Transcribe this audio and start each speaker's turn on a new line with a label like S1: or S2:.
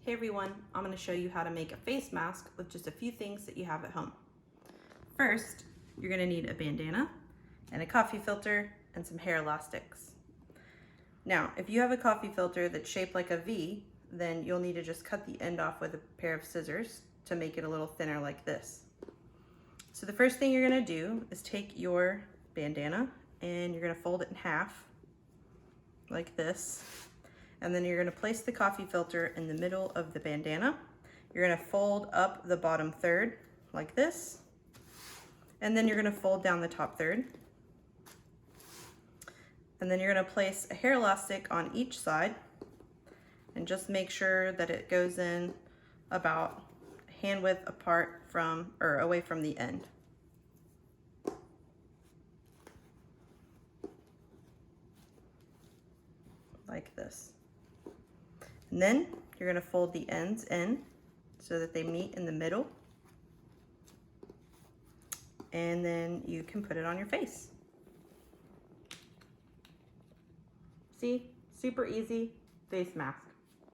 S1: Hey everyone, I'm going to show you how to make a face mask with just a few things that you have at home. First, you're going to need a bandana and a coffee filter and some hair elastics. Now, if you have a coffee filter that's shaped like a V, then you'll need to just cut the end off with a pair of scissors to make it a little thinner like this. So the first thing you're going to do is take your bandana and you're going to fold it in half like this. And then you're going to place the coffee filter in the middle of the bandana. You're going to fold up the bottom third like this. And then you're going to fold down the top third. And then you're going to place a hair elastic on each side and just make sure that it goes in about hand width apart from or away from the end. Like this. And then you're going to fold the ends in so that they meet in the middle. And then you can put it on your face. See? Super easy face mask.